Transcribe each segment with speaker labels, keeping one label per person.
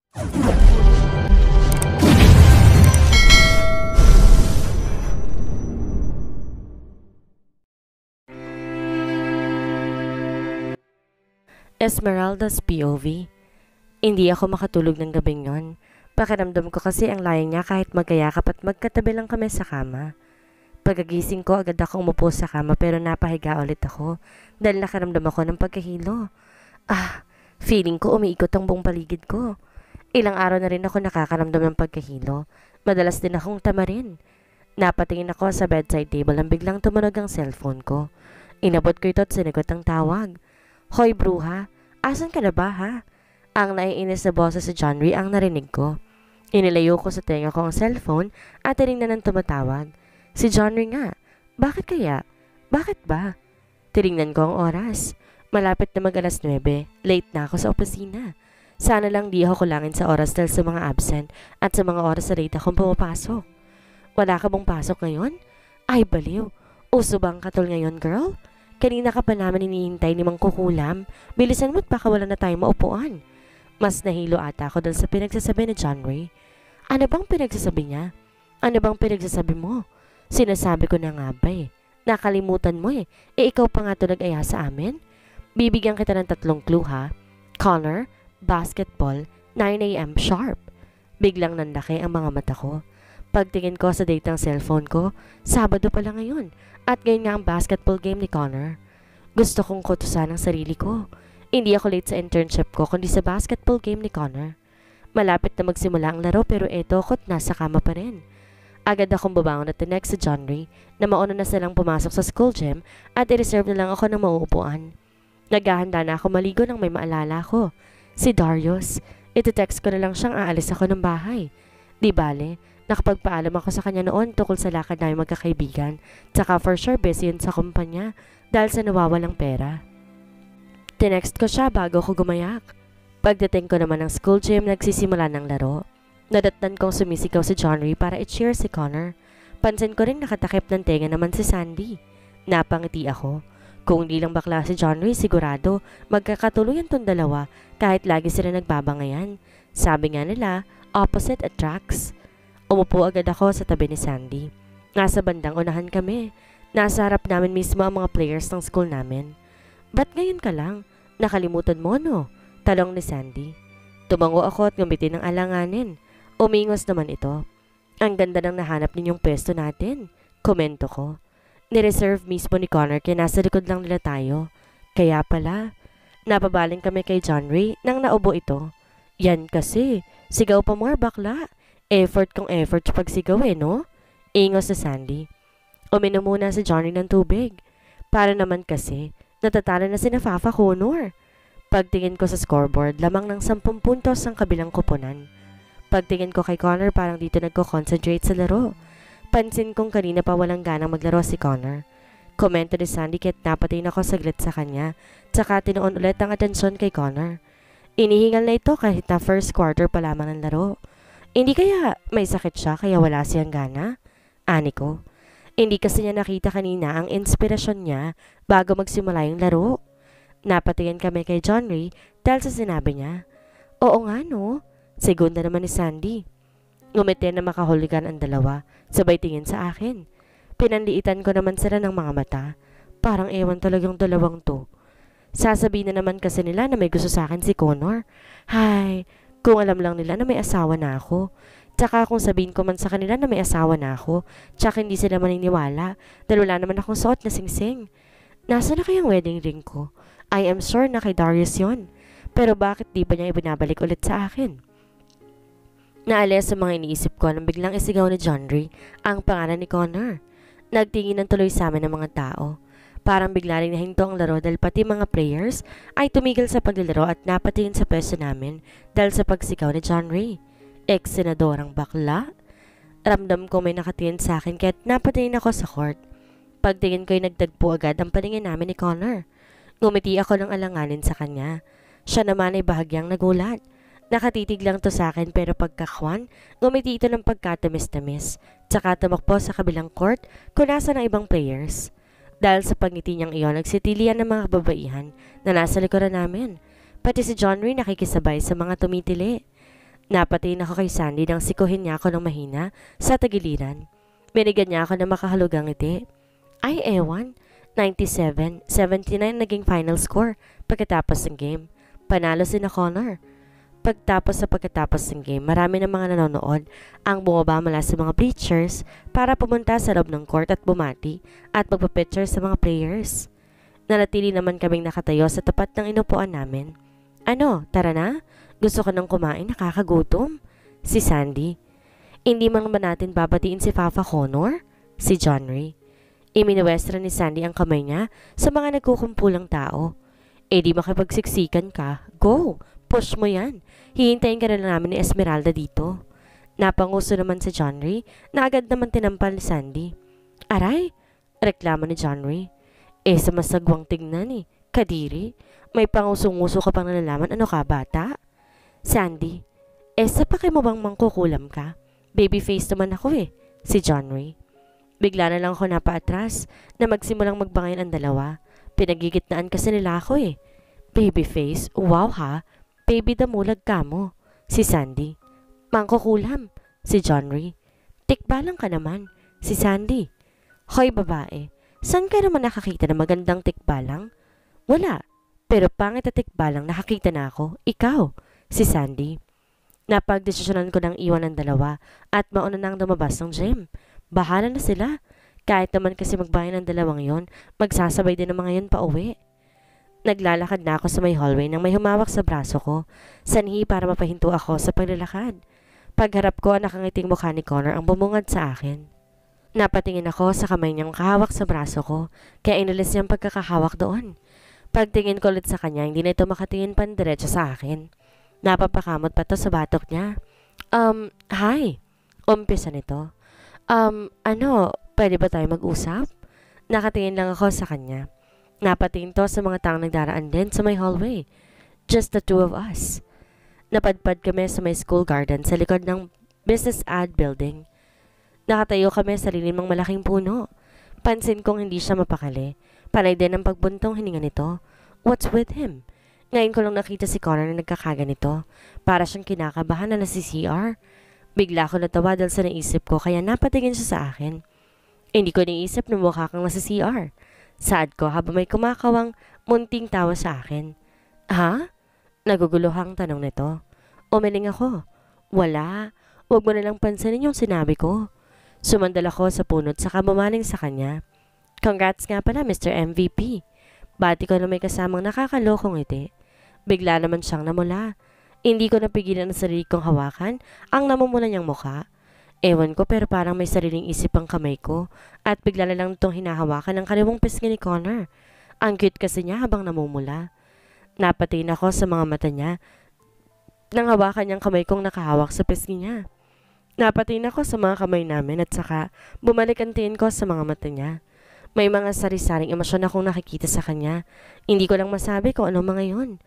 Speaker 1: Esmeralda's POV. Hindi ako makatulog ng gabing yon. Pakiramdam ko kasi ang layo niya kahit magkayakap at magkatabi lang kami sa kama. Pagkagising ko, agad akong umupo sa kama pero napahiga ulit ako dahil nakaramdam ako ng pagkahilo. Feeling ko umiikot ang buong paligid ko. Ilang araw na rin ako nakakaramdam ng pagkahilo. Madalas din akong tamarin. Napatingin ako sa bedside table nang biglang tumunog ang cellphone ko. Inabot ko ito at sinigot ang tawag. Hoy bruha, asan ka na ba ha? Ang naiinis na boses sa John Ray ang narinig ko. Inilayo ko sa tenga ko ang cellphone at tinignan ng tumatawag. Si John Ray nga. Bakit kaya? Bakit ba? Tinignan ko ang oras. Malapit na mag-alas 9. Late na ako sa opisina. Sana lang di ako kulangin sa oras dahil sa mga absent at sa mga oras na late akong pumapasok. Wala ka bang pasok ngayon? Ay baliw. Uso bang katol ngayon, girl? Kanina ka pa naman hinihintay ni Mang Kukulam. Bilisan mo't baka wala na tayong maupuan. Mas nahilo ata ako dahil sa pinagsasabi ni John Ray. Ano bang pinagsasabi niya? Ano bang pinagsasabi mo? Sinasabi ko na nga ba eh. Nakalimutan mo eh. Ikaw pa nga ito nag-aya sa amin? Bibigyan kita ng 3 clue ha. Connor, basketball, 9 AM sharp. Biglang nandaki ang mga mata ko. Pagtingin ko sa date ng cellphone ko, Sabado pa lang ngayon. At ngayon nga ang basketball game ni Connor. Gusto kong kutusan ang sarili ko. Hindi ako late sa internship ko kundi sa basketball game ni Connor. Malapit na magsimula ang laro pero eto ako't nasa kama pa rin. Agad akong babangon at tinext sa John Ray na mauna na silang pumasok sa school gym at i-reserve na lang ako ng mauupuan. Naghahanda na ako maligo nang may maalala ko. Si Darius. Iti-text ko na lang siyang aalis ako ng bahay. Di bale, nakapagpaalam ako sa kanya noon tungkol sa lakad namin magkakaibigan. Tsaka for sure busy yun sa kumpanya dahil sa nawawalang pera. Tinext ko siya bago ko gumayak. Pagdating ko naman ng school gym, nagsisimula ng laro. Nadatnan kong sumisigaw si John Ray para i-cheer si Connor. Pansin ko rin nakatakip ng tenga naman si Sandy. Napangiti ako. Kung hindi lang bakla si John Ray, sigurado magkakatuluyan tong dalawa kahit lagi sila nagbabangayan. Sabi nga nila, opposite attracts. Umupo agad ako sa tabi ni Sandy. Nasa bandang unahan kami. Nasa harap namin mismo ang mga players ng school namin. Ba't ngayon ka lang? Nakalimutan mo no? Talong ni Sandy. Tumango ako at ngumiti ng alanganin. Umingos naman ito. Ang ganda ng nahanap ninyong pwesto natin. Komento ko. Nireserve mismo ni Connor kaya nasa likod lang nila tayo. Kaya pala, napabaling kami kay John Ray nang naubo ito. Yan kasi, sigaw pa more bakla. Effort kong effort pag sigaw eh, no? Ingos na Sandy. Uminom muna si Johnny ng tubig. Para naman kasi, natatalo na si Fafa Connor. Pagtingin ko sa scoreboard, lamang ng 10 puntos ang kabilang kuponan. Pagtingin ko kay Connor, parang dito nagko-concentrate sa laro. Pansin kong kanina pa walang ganang maglaro si Connor. Komento ni Sandy kahit napatingin ako saglit sa kanya, tsaka tinuon ulit ang atensyon kay Connor. Inihingal na ito kahit na first quarter pa lamang ng laro. Hindi kaya may sakit siya kaya wala siyang gana? Ani ko. Hindi kasi niya nakita kanina ang inspirasyon niya bago magsimula yung laro. Napatingin kami kay John Ray dahil sa sinabi niya. Oo nga no? Segunda naman ni Sandy. Ngumiti na makahuligan ang dalawa, sabay tingin sa akin. Pinanliitan ko naman sila ng mga mata. Parang ewan talagang dalawang to. Sasabihin na naman kasi nila na may gusto sa akin si Connor. Hay, kung alam lang nila na may asawa na ako. Tsaka kung sabihin ko man sa kanila na may asawa na ako, tsaka hindi sila maniniwala dahil wala naman akong suot na singsing. Nasa na kayang wedding ring ko? I am sure na kay Darius yon. Pero bakit di pa niya ibinabalik ulit sa akin? Naalis sa mga iniisip ko nang biglang isigaw ni John Ray ang pangalan ni Connor. Nagtingin ng tuloy sa amin ng mga tao. Parang bigla rin nahinto ang laro dahil pati mga players ay tumigil sa paglalaro at napatingin sa pwesto namin dahil sa pagsigaw ni John Ray. Ex-senadorang bakla? Ramdam ko may nakatingin sa akin kaya't napatingin ako sa court. Pagtingin ko'y nagtagpo agad ang paningin namin ni Connor. Ngumiti ako ng alanganin sa kanya. Siya naman ay bahagyang nagulat. Nakatitig lang to sa akin pero pagkakwan, ngumiti ito ng pagkatamis-tamis. Tsaka tumakbo sa kabilang court kung nasa ng ibang players. Dahil sa pagngiti niyang iyon, nagsitilian ng mga kababaihan na nasa likuran namin. Pati si John Ray nakikisabay sa mga tumitili. Napatingin ako kay Sandy nang sikuhin niya ako ng mahina sa tagiliran. Binigyan niya ako ng makahalugang ngiti. Ay, ewan. 97-79 naging final score pagkatapos ng game. Panalo si Connor. Pagkatapos ng game, marami ng mga nanonood ang bumaba mula sa mga bleachers para pumunta sa loob ng court at bumati at magpapicture sa mga players. Nanatili naman kaming nakatayo sa tapat ng inupuan namin. Ano, tara na? Gusto ko nang kumain, nakakagutom? Si Sandy. Hindi man ba natin babatiin si Papa Connor? Si John Ray. Iminuwestra ni Sandy ang kamay niya sa mga nagkukumpulang tao. Eh di makipagsiksikan ka, go! Push mo yan. Hihintayin ka na lang namin ni Esmeralda dito. Napanguso naman si John Ray na agad naman tinampal ni Sandy. Aray! Reklamo ni John Ray. Eh sa masagwang tignan eh. Kadiri, may pangusong-uso ka pang nalalaman, ano ka bata? Sandy, sa paki mo bang mangkukulam ka? Babyface naman ako eh. Si John Ray. Bigla na lang ako napaatras na magsimulang magbangayan ang dalawa. Pinagigitnaan kasi nila ako eh. Babyface, wow ha? Baby damulag ka mo. Si Sandy. Mangkukulam. Si John Ray. Tikbalang ka naman. Si Sandy. Hoy babae, saan ka naman nakakita na magandang tikbalang? Wala. Pero pangit na tikbalang nakakita na ako. Ikaw. Si Sandy. Napagdesisyonan ko ng iwan ng dalawa at mauna nang lumabas ng gym. Bahala na sila. Kahit naman kasi magbayan ng dalawang yon, magsasabay din ng mga yon pa uwi. Naglalakad na ako sa may hallway nang may humawak sa braso ko, sanhi para mapahinto ako sa paglalakad. Pagharap ko, nakangiting mukha ni Connor ang bumungad sa akin. Napatingin ako sa kamay niyang kahawak sa braso ko, kaya inalis niyang pagkakahawak doon. Pagtingin ko ulit sa kanya, hindi na ito makatingin pandiretso sa akin. Napapakamot pa to sa batok niya. Hi. Umpisa nito. Pwede ba tayo mag-usap? Nakatingin lang ako sa kanya. Napatingin to sa mga taong nagdaraan din sa may hallway. Just the two of us. Napadpad kami sa may school garden sa likod ng business ad building. Nakatayo kami sa lilim ng malaking puno. Pansin kong hindi siya mapakali. Panay din ang pagbuntong hininga nito. What's with him? Ngayon ko lang nakita si Connor na nagkakaganito. Para siyang kinakabahan na nasi CR. Bigla ko natawa dahil sa naisip ko kaya napatingin siya sa akin. Hindi ko naisip na mukha kang nasa CR. Saad ko habang may kumakawang munting tawa sa akin. Ha? Naguguluhang tanong nito. Umiling ako. Wala. Huwag mo nalang pansinin yung sinabi ko. Sumandal ako sa punot saka bumaling sa kanya. Congrats nga pala Mr. MVP. Bati ko na may kasamang nakakalokong ngiti. Bigla naman siyang namula. Hindi ko napigilan ang sarili kong hawakan ang namumula niyang mukha. Ewan ko pero parang may sariling isip ang kamay ko at bigla na lang itong hinahawakan ng kaliwang pisngi ni Connor. Ang cute kasi niya habang namumula. Napatingin ako sa mga mata niya nang hawakan niyang kamay kong nakahawak sa pisngi niya. Napatingin ako sa mga kamay namin at saka bumalik ang tingin ko sa mga mata niya. May mga sari-saring emosyon akong nakikita sa kanya. Hindi ko lang masabi kung ano mga yun.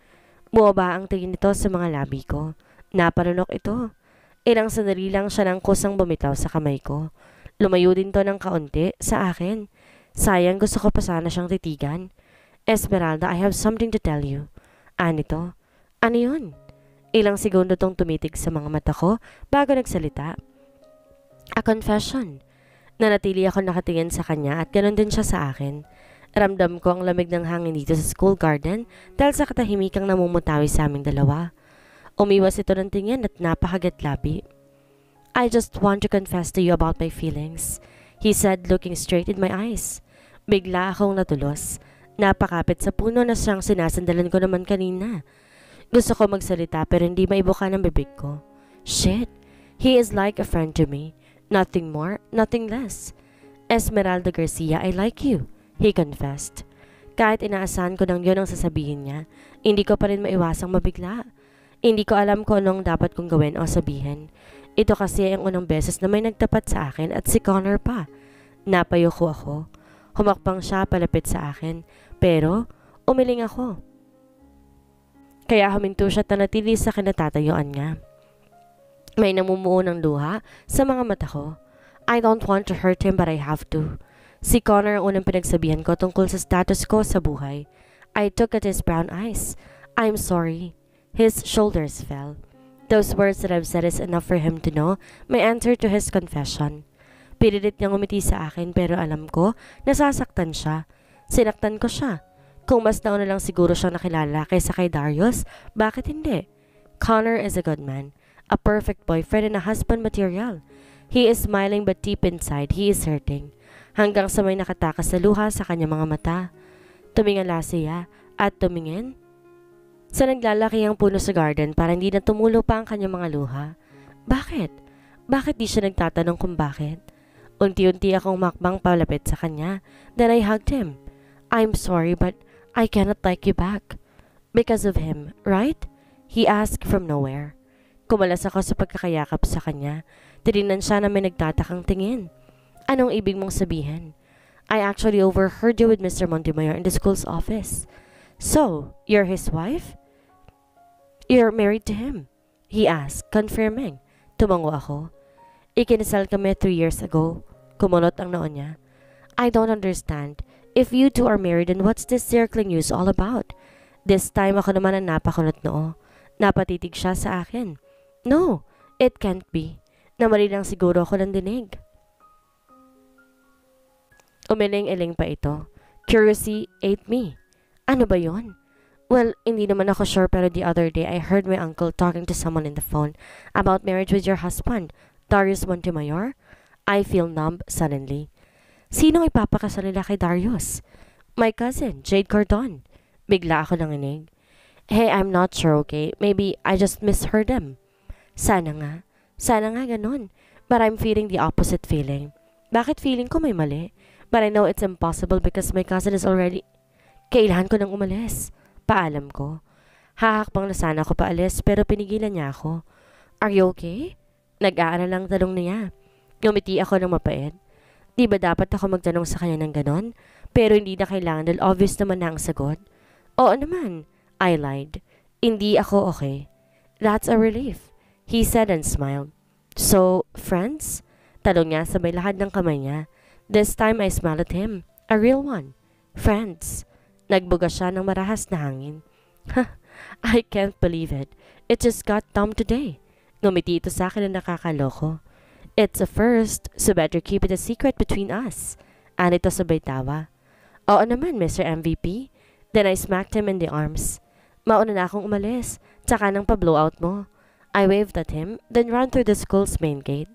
Speaker 1: Buwaba ang tingin nito sa mga labi ko. Napalunok ito. Ilang sandali lang siya nang kusang bumitaw sa kamay ko. Lumayo din to ng kaunti sa akin. Sayang gusto ko pa sana siyang titigan. Esmeralda, I have something to tell you. Anito? Ano yun? Ilang segundo tong tumitig sa mga mata ko bago nagsalita. A confession. Nanatili ako nakatingin sa kanya at ganoon din siya sa akin. Ramdam ko ang lamig ng hangin dito sa school garden dahil sa katahimikang namumutawi sa aming dalawa. Umiwas ito ng tingin at napakagatlabi. I just want to confess to you about my feelings, he said looking straight in my eyes. Bigla akong natulos. Napakapit sa puno na siyang sinasandalan ko naman kanina. Gusto ko magsalita pero hindi maibuka ng bibig ko. Shit, he is like a friend to me. Nothing more, nothing less. Esmeralda Garcia, I like you, he confessed. Kahit inaasahan ko nang yun ang sasabihin niya, hindi ko pa rin maiwasang mabigla. Hindi ko alam kung anong dapat kong gawin o sabihin. Ito kasi ang unang beses na may nagtapat sa akin at si Connor pa. Napayuko ako. Humakbang siya palapit sa akin, pero umiling ako. Kaya huminto siya at nanatili sa kinatatayuan niya. May namumuo ng luha sa mga mata ko. I don't want to hurt him but I have to. Si Connor ang unang pinagsabihan ko tungkol sa status ko sa buhay. I took at his brown eyes. I'm sorry. His shoulders fell. Those words that I've said is enough for him to know my answer to his confession. Pinilit niyang umiti sa akin pero alam ko, nasasaktan siya. Sinaktan ko siya. Kung mas nauna lang siguro siyang nakilala kaysa kay Darius, bakit hindi? Connor is a good man, a perfect boyfriend and a husband material. He is smiling but deep inside, he is hurting. Hanggang sa may nakatakas na luha sa kanyang mga mata. Tumingala siya at tumingin sa naglalaki ang puno sa garden para hindi na tumulo pa ang kanyang mga luha. Bakit? Bakit di siya nagtatanong kung bakit? Unti-unti akong makbang palapit sa kanya. Then I hugged him. I'm sorry but I cannot like you back. Because of him, right? He asked from nowhere. Kumalas ako sa pagkakayakap sa kanya. Tinignan siya na may nagtatakang tingin. Anong ibig mong sabihin? I actually overheard you with Mr. Montemayor in the school's office. So, you're his wife? You're married to him? He asked, confirming. Tumango ako. Ikinasal kami 3 years ago. Kumulot ang noo niya. I don't understand. If you two are married, then what's this circling news all about? This time ako naman ang napakunot noo. Napatitig siya sa akin. No, it can't be. Namali lang siguro ako ng dinig. Umiling-iling pa ito. Curiosity ate me. Ano ba yon? Well, hindi naman ako sure pero the other day I heard my uncle talking to someone in the phone about marriage with your husband, Darius Montemayor. I feel numb suddenly. Sinong ipapakasal nila kay Darius? My cousin, Jade Cordon. Bigla ako nanginig. Hey, I'm not sure, okay? Maybe I just misheard him. Sana nga. Sana nga ganun. But I'm feeling the opposite feeling. Bakit feeling ko may mali? But I know it's impossible because my cousin is already... Kailangan ko nang umalis. Paalam ko. Hahakbang na sana ako paalis pero pinigilan niya ako. Are you okay? Nag-aalala lang tanong niya. Ngumiti ako ng mapait. Di ba dapat ako magtanong sa kanya ng ganon? Pero hindi na kailangan dahil obvious naman na ang sagot. Oo naman. I lied. Hindi ako okay. That's a relief. He said and smiled. So, friends? Talong niya sabay lahad ng kamay niya. This time I smiled at him. A real one. Friends. Nagbuga siya ng marahas na hangin. I can't believe it. It just got dumb today. Ngumiti ito sa akin na nakakaloko. It's a first, so better keep it a secret between us. Anito sabay tawa. Oo naman, Mr. MVP. Then I smacked him in the arms. Mauna na akong umalis, tsaka nang pa-blowout mo. I waved at him, then ran through the school's main gate.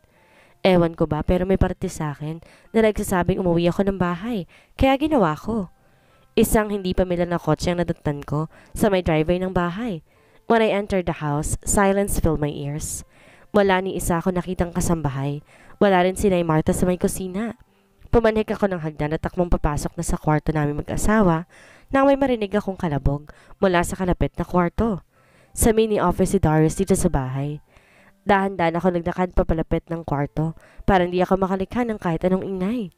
Speaker 1: Ewan ko ba pero may parte sa akin na nagsasabing umuwi ako ng bahay, kaya ginawa ko. Isang hindi pamilya na kotse ang nadatnan ko sa may driveway ng bahay. When I entered the house, silence filled my ears. Wala ni isa ako nakitang kasambahay. Wala rin si Nay Martha sa may kusina. Pumanhik ako ng hagdan at takmong papasok na sa kwarto namin mag-asawa nang may marinig akong kalabog mula sa kalapit na kwarto. Sa mini office si Darius dito sa bahay. Dahan-dahan ako naglakad papalapit ng kwarto para hindi ako makalikha ng kahit anong ingay.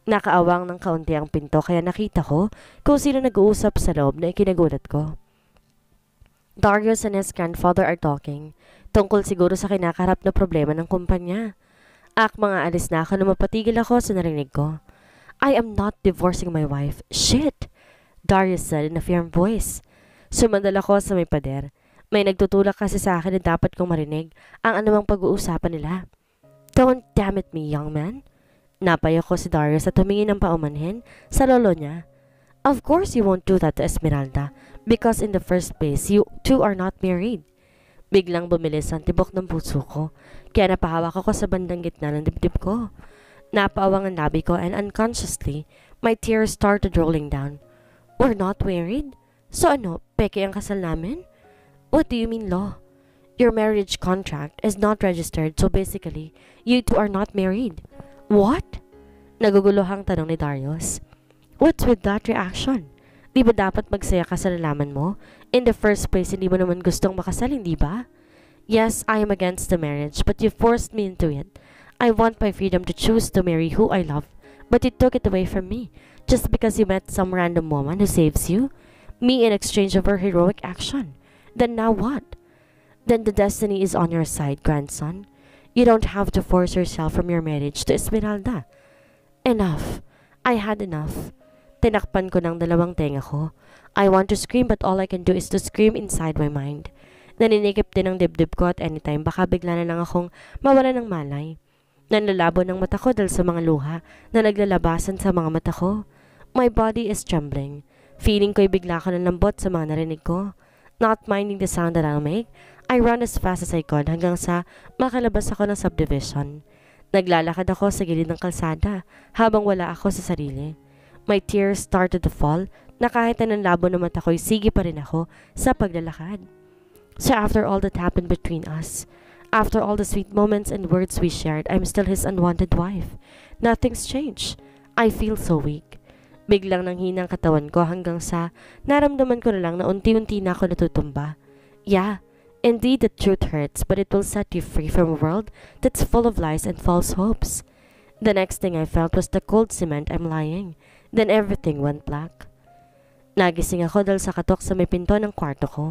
Speaker 1: Nakaawang ng kaunti ang pinto kaya nakita ko kung sino nag-uusap sa loob na ikinagulat ko. Darius and his grandfather are talking. Tungkol siguro sa kinakaharap na problema ng kumpanya. Mga alis na ako na mapatigil ako sa narinig ko. I am not divorcing my wife. Shit! Darius said in a firm voice. Sumandal ako sa may pader. May nagtutulak kasi sa akin na dapat kong marinig ang anumang pag-uusapan nila. Don't damn it me, young man. Napayo ko si Darius at tumingin ng paumanhin sa lolo niya. Of course you won't do that to Esmeralda because in the first place you two are not married. Biglang bumilis ang tibok ng puso ko kaya napahawak ako sa bandang gitna ng dibdib ko. Napaawang ang labi ko and unconsciously my tears started rolling down. We're not married? So ano, peke ang kasal namin? What do you mean, Law? Your marriage contract is not registered, so basically, you two are not married. What? Naguguluhang tanong ni Darius. What's with that reaction? Di ba dapat magsaya ka sa nalaman mo? In the first place, hindi mo naman gustong makasal, hindi ba? Yes, I am against the marriage, but you forced me into it. I want my freedom to choose to marry who I love, but you took it away from me, just because you met some random woman who saves you? Me in exchange of her heroic action. Then now what? Then the destiny is on your side, grandson. You don't have to force yourself from your marriage to Esmeralda. Enough. I had enough. Tinakpan ko ng dalawang tenga ko. I want to scream but all I can do is to scream inside my mind. Naninikip din ang dibdib ko at anytime baka bigla na lang akong mawala ng malay. Nanlalabo ng mata ko dahil sa mga luha na naglalabasan sa mga mata ko. My body is trembling. Feeling ko'y bigla ko ng lambot sa mga narinig ko. Not minding the sound that I'll make, I run as fast as I could hanggang sa makalabas ako ng subdivision. Naglalakad ako sa gilid ng kalsada habang wala ako sa sarili. My tears started to fall na kahit na nanlabo ng mata ko'y sige pa rin ako sa paglalakad. So after all that happened between us, after all the sweet moments and words we shared, I'm still his unwanted wife. Nothing's changed. I feel so weak. Biglang nanghina ang katawan ko hanggang sa naramdaman ko na lang na unti-unti na ako natutumba. Yeah, indeed the truth hurts, but it will set you free from a world that's full of lies and false hopes. The next thing I felt was the cold cement I'm lying. Then everything went black. Nagising ako dahil sa katok sa may pinto ng kwarto ko.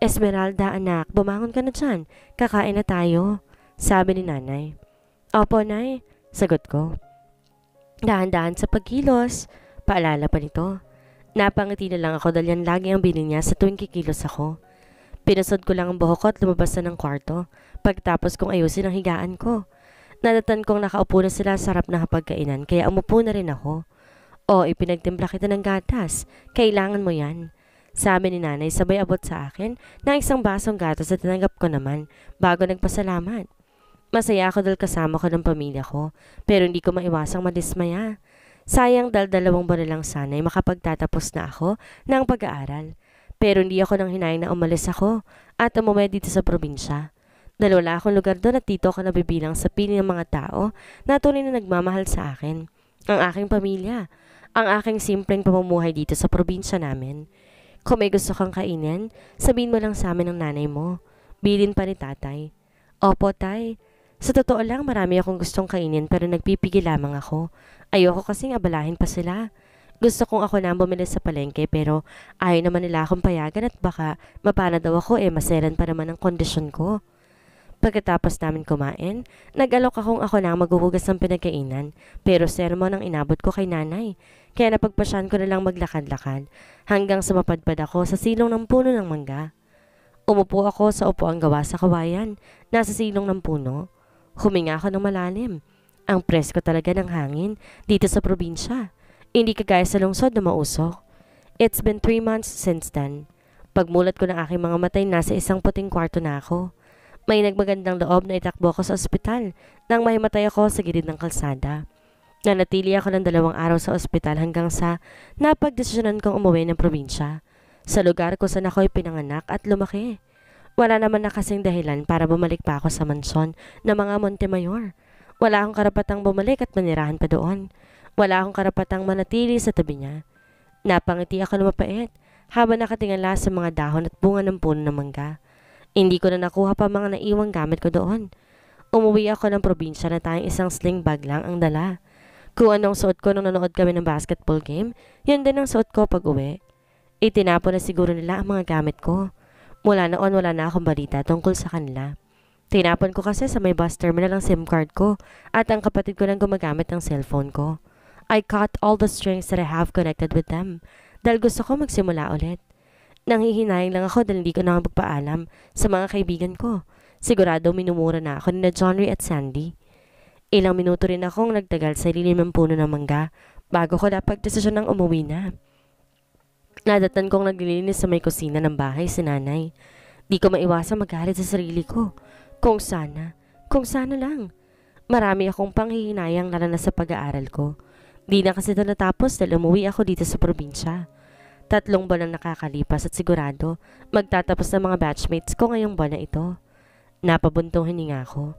Speaker 1: Esmeralda, anak, bumangon ka na dyan. Kakain na tayo, sabi ni nanay. Opo, nay, sagot ko. Dahan-dahan sa pagkilos, paalala pa nito. Napangiti na lang ako dahil yan lagi ang bilin niya sa tuwing kikilos ako. Pinasod ko lang ang buhok ko at lumabas na ng kwarto, pagtapos kong ayusin ang higaan ko. Nadatan kong nakaupo na sila sa harap na hapagkainan, kaya umupo na rin ako. Ipinagtimpla kita ng gatas, kailangan mo yan. Sabi ni nanay sabay abot sa akin ng isang basong gatas at tinanggap ko naman bago nagpasalamat. Masaya ako dahil kasama ko ng pamilya ko, pero hindi ko maiwasang madismaya. Sayang dahil 2 buwan na lang sana'y makapagtatapos na ako ng pag-aaral. Pero hindi ako nang hinayang na umalis ako at umuwi dito sa probinsya. Dahil wala akong lugar doon at dito ako nabibilang sa pili ng mga tao na tunay na nagmamahal sa akin. Ang aking pamilya, ang aking simpleng pamumuhay dito sa probinsya namin. Kung may gusto kang kainin, sabihin mo lang sa amin ng nanay mo. Bilin pa ni tatay. Opo, tay. Sa totoo lang, marami akong gustong kainin pero nagpipigil lamang ako. Ayoko kasing abalahin pa sila. Gusto kong ako na bumili sa palengke pero ayaw naman nila akong payagan at baka mapana daw ako maselan pa naman ang kondisyon ko. Pagkatapos namin kumain, nag-alok akong ako na maghuhugas ng pinagkainan pero sermon ang inabot ko kay nanay. Kaya napagpasyan ko na lang maglakad-lakad hanggang sa mapadpad ako sa silong ng puno ng mangga. Umupo ako sa upuang gawa sa kawayan, nasa silong ng puno. Huminga ako ng malalim. Ang presko talaga ng hangin dito sa probinsya. Hindi kagaya sa lungsod na mausok. It's been 3 months since then. Pagmulat ko ng aking mga matay, nasa isang puting kwarto na ako. May nagmagandang loob na itakbo ako sa ospital nang mahimatay ako sa gilid ng kalsada. Nanatili ako ng 2 araw sa ospital hanggang sa napagdesisyonan kong umuwi ng probinsya. Sa lugar ko saan ako'y pinanganak at lumaki. Wala naman na kasing dahilan para bumalik pa ako sa mansyon ng mga Montemayor. Wala akong karapatang bumalik at manirahan pa doon. Wala akong karapatang manatili sa tabi niya. Napangiti ako na mapait habang nakatingala sa mga dahon at bunga ng puno ng mangga. Hindi ko na nakuha pa mga naiwang gamit ko doon. Umuwi ako ng probinsya na tayong isang sling bag lang ang dala. Kung anong suot ko nung nanood kami ng basketball game, yun din ang suot ko pag uwi. Itinapon na siguro nila ang mga gamit ko. Mula noon wala na akong balita tungkol sa kanila. Tinapon ko kasi sa may bus terminal ang SIM card ko at ang kapatid ko nang gumagamit ng cellphone ko. I cut all the strings that I have connected with them dahil gusto ko magsimula ulit. Nanghihinayang lang ako dahil hindi ko na magpaalam sa mga kaibigan ko. Sigurado minumura na ako ni Johnny at Sandy. Ilang minuto rin akong nagtagal sa lilim ng puno ng mangga bago ko napagdesisyon ng umuwi na. Nadatan kong naglilinis sa may kusina ng bahay si nanay. Di ko maiwasang magalit sa sarili ko. Kung sana lang. Marami akong panghihinayang lalo na sa pag-aaral ko. Di na kasi ito natapos dahil umuwi ako dito sa probinsya. 3 buwan ang nakakalipas at sigurado magtatapos ng mga batchmates ko ngayong buwan na ito. Napabuntong hininga ko.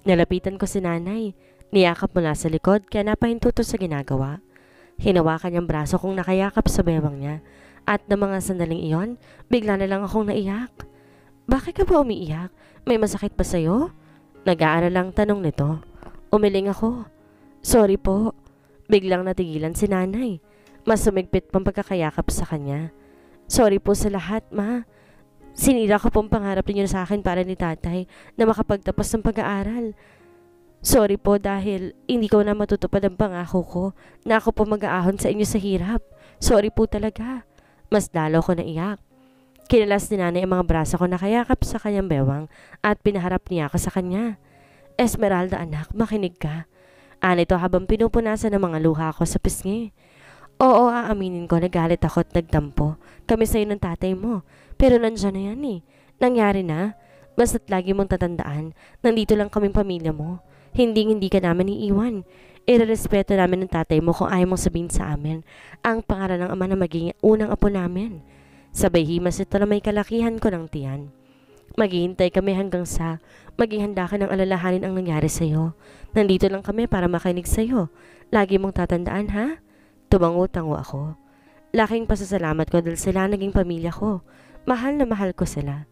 Speaker 1: Nalapitan ko si nanay. Niyakap mula sa likod kaya napahintuto sa ginagawa. Hinawakan niyang braso kong nakayakap sa bewang niya. At ng mga sandaling iyon, bigla na lang akong naiyak. Bakit ka ba umiiyak? May masakit ba sa'yo? Nag-aalala lang tanong nito. Umiling ako. Sorry po. Biglang natigilan si nanay. Mas sumigpit pang pagkakayakap sa kanya. Sorry po sa lahat, ma. Sinira ko pong pangarap ninyo sa akin para ni tatay na makapagtapos ng pag-aaral. Sorry po dahil hindi ko na matutupad ang pangako ko na ako po mag-aahon sa inyo sa hirap. Sorry po talaga. Mas lalo ko naiyak. Kinalas ni nanay ang mga braso ko na kayakap sa kanyang bewang at pinaharap niya ako sa kanya. Esmeralda anak, makinig ka. Nito habang pinupunasan ng mga luha ko sa pisngi. Oo, aaminin ko, nagalit ako at nagtampo. Kami sa'yo ng tatay mo. Pero nandiyan na yan eh. Nangyari na. Basta't lagi mong tatandaan, nandito lang kaming pamilya mo. Hindi ka namin iiwan. Irerespeto namin ng tatay mo kung ayaw mong sabihin sa amin ang pangalan ng ama na maging unang apo namin. Sabay himas ito na may kalakihan ko ng tiyan. Maghihintay kami hanggang sa maging handa ka ng alalahanin ang nangyari sa'yo. Nandito lang kami para makinig sa'yo. Lagi mong tatandaan ha? Tumango-tango ako. Laking pasasalamat ko dahil sila naging pamilya ko. Mahal na mahal ko sila.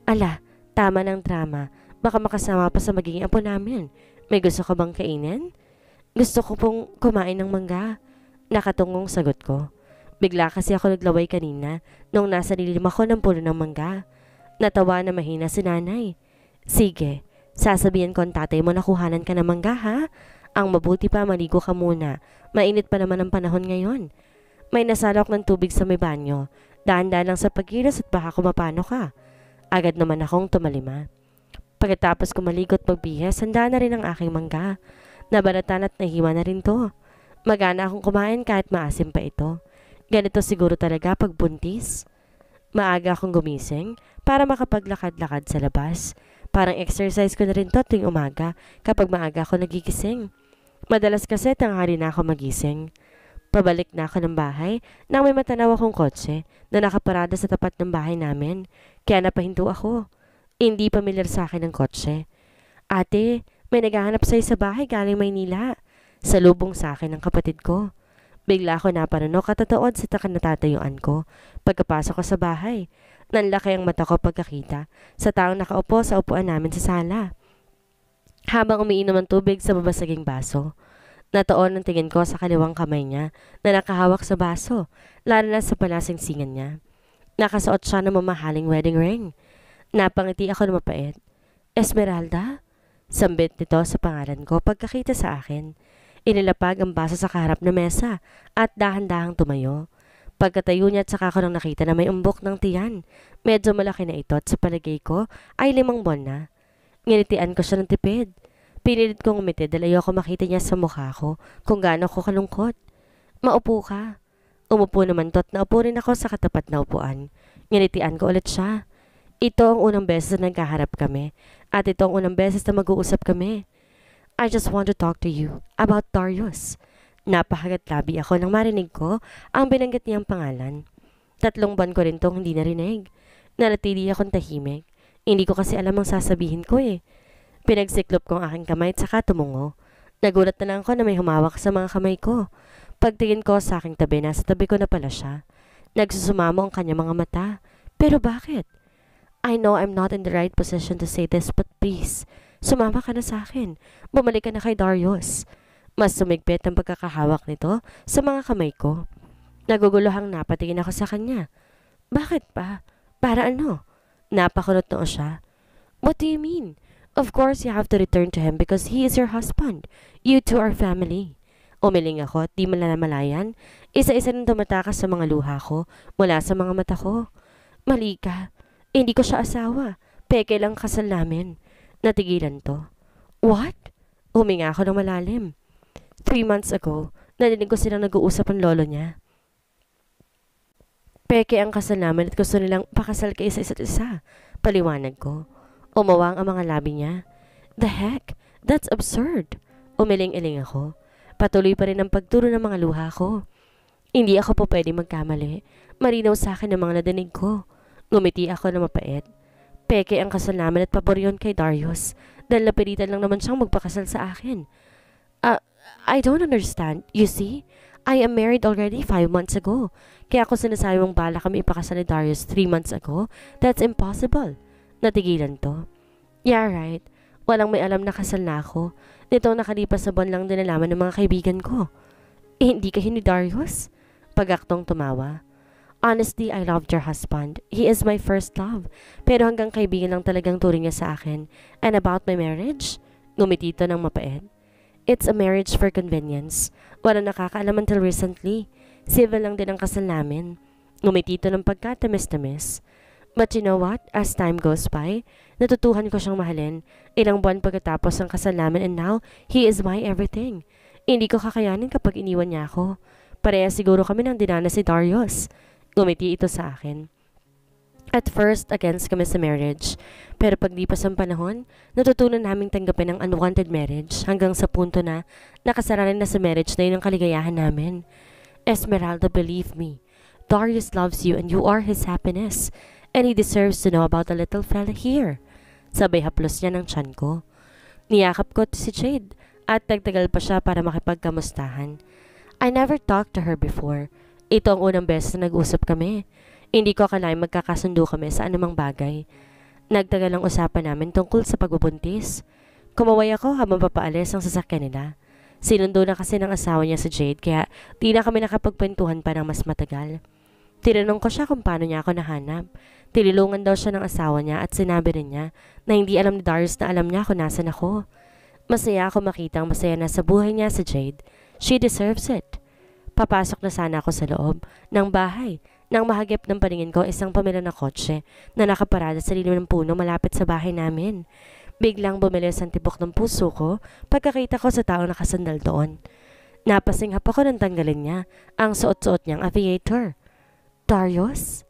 Speaker 1: Ala, tama ng drama. Baka makasama pa sa magiging apo namin. May gusto ka bang kainin? Gusto ko pong kumain ng mangga. Nakatungong sagot ko. Bigla kasi ako naglaway kanina nung nasa lilim ako ng puno ng mangga. Natawa na mahina si nanay. Sige, sasabihin ko ang tatay mo na kuhanan ka ng mangga ha? Ang mabuti pa maligo ka muna. Mainit pa naman ang panahon ngayon. May nasalok ng tubig sa may banyo. Dahan-dahan lang sa pagkilos at baka kumapano ka. Agad naman akong tumalima. Pagkatapos ko maligo at magbihis, handa na rin ang aking mangga. Nabalatan at nahiwa na rin to. Magana akong kumain kahit maasim pa ito. Ganito siguro talaga pag buntis. Maaga akong gumising para makapaglakad-lakad sa labas. Parang exercise ko na rin to tuwing umaga kapag maaga ako nagigising. Madalas kasi tanghali na ako magising. Pabalik na ako ng bahay nang may matanaw akong kotse na nakaparada sa tapat ng bahay namin. Kaya napahinto ako. Hindi pamilyar sa akin ang kotse. Ate, may naghahanap sa'yo sa bahay galing Maynila. Salubong sa akin ng kapatid ko. Bigla ako napanunok at tataod sa natatayuan ko. Pagkapasok ko sa bahay, nanlaki ang mata ko pagkakita sa taong nakaupo sa upuan namin sa sala. Habang umiinom ng tubig sa babasaging baso, natoon ang tingin ko sa kaliwang kamay niya na nakahawak sa baso, lalo na sa palasing-singan niya. Nakasuot siya ng mamahaling wedding ring. Napangiti ako na mapait. Esmeralda? Sambit nito sa pangalan ko pagkakita sa akin. Inilapag ang baso sa kaharap na mesa at dahan-dahang tumayo. Pagkatayo niya at saka ko nang nakita na may umbok ng tiyan. Medyo malaki na ito at sa palagay ko ay 5 buwan na. Nginitian ko siya ng tipid. Pinilit kong umiti dahil ayoko makita niya sa mukha ko kung gaano ko kalungkot. Maupo ka. Umupo naman to at naupo rin ako sa katapat na upuan. Nginitian ko ulit siya. Ito ang unang beses na nagkaharap kami at ito ang unang beses na mag-uusap kami. I just want to talk to you about Darius. Napakagatlabi ako nang marinig ko ang binanggit niyang pangalan. 3 buwan ko rin tong hindi narinig. Nanatili akong tahimik. Hindi ko kasi alam ang sasabihin ko eh. Pinagsiklop ko ang aking kamay at saka tumungo. Nagulat na lang ako na may humawak sa mga kamay ko. Pagtingin ko sa aking tabi, nasa tabi ko na pala siya. Nagsusumamo ang kanyang mga mata. Pero bakit? I know I'm not in the right position to say this, but please, sumama ka na sa akin. Bumalik ka na kay Darius. Mas sumigpit ang pagkakahawak nito sa mga kamay ko. Naguguluhang napatingin ako sa kanya. Bakit pa? Para ano? Napakunot noo siya. What do you mean? Of course you have to return to him because he is your husband. You two are family. Umiling ako at di malayan. Isa-isa nang tumatakas sa mga luha ko mula sa mga mata ko. Mali ka. Hindi ko siya asawa. Peke lang kasal namin. Natigilan to. What? Huminga ako ng malalim. 3 months ago, narinig ko silang nag-uusap ang lolo niya. Peke ang kasal namin at gusto nilang pakasal kayo sa isa't isa. Paliwanag ko. Umawang ang mga labi niya. The heck? That's absurd. Umiling-iling ako. Patuloy pa rin ang pagturo ng mga luha ko. Hindi ako po pwede magkamali. Marinaw sa akin ang mga nadinig ko. Ngumiti ako na mapait. Peke ang kasal namin at pabor yun kay Darius dahil napilitan lang naman siyang magpakasal sa akin. I don't understand. You see, I am married already 5 months ago. Kaya ako sinasabi mong bala kami ipakasal ni Darius 3 months ago. That's impossible. Natigilan to. Yeah, right. Walang may alam na kasal na ako. Nitong nakalipas sa buwan lang din nalaman ng mga kaibigan ko. Hindi kayo ni Darius? Pagaktong tumawa. Honestly, I loved your husband. He is my first love. Pero hanggang kaibigan lang talagang turing niya sa akin. And about my marriage? Ngumiti to ng mapait. It's a marriage for convenience. Wala nakakaalam until recently. Civil lang din ang kasal namin. Ngumiti to ng pagkatamis-tamis. But you know what? As time goes by, natutuhan ko siyang mahalin. Ilang buwan pagkatapos ng kasal namin and now, he is my everything. Hindi ko kakayanin kapag iniwan niya ako. Pareha siguro kami ng dinanas si Darius. Ngumiti ito sa akin. At first, against kami sa marriage. Pero paglipas ng panahon, natutunan naming tanggapin ang unwanted marriage hanggang sa punto na nakasara rin na sa marriage na yun ang kaligayahan namin. Esmeralda, believe me, Darius loves you and you are his happiness. And he deserves to know about the little fella here. Sabay haplos niya ng tiyan ko. Niyakap ko si Jade at nagtagal pa siya para makipagkamustahan. I never talked to her before. Ito ang unang beses na nag-usap kami. Hindi ko akalaing magkakasundo kami sa anumang bagay. Nagtagal ang usapan namin tungkol sa pagbubuntis. Kumaway ako habang papaalis ang sasakyan nila. Sinundo na kasi ng asawa niya si Jade kaya di na kami nakapagkwentuhan pa ng mas matagal. Tinanong ko siya kung paano niya ako nahanap. Tililungan daw siya ng asawa niya at sinabi rin niya na hindi alam ni Darius na alam niya kung nasan ako. Masaya ako makitang masaya na sa buhay niya si Jade. She deserves it. Papasok na sana ako sa loob ng bahay nang mahagip ng paningin ko isang pamilya na kotse na nakaparada sa lilim ng puno malapit sa bahay namin. Biglang bumilis ang tibok ng puso ko pagkakita ko sa taong nakasandal doon. Napasinghap ako nang tanggalin niya ang suot-suot niyang aviator. Darius?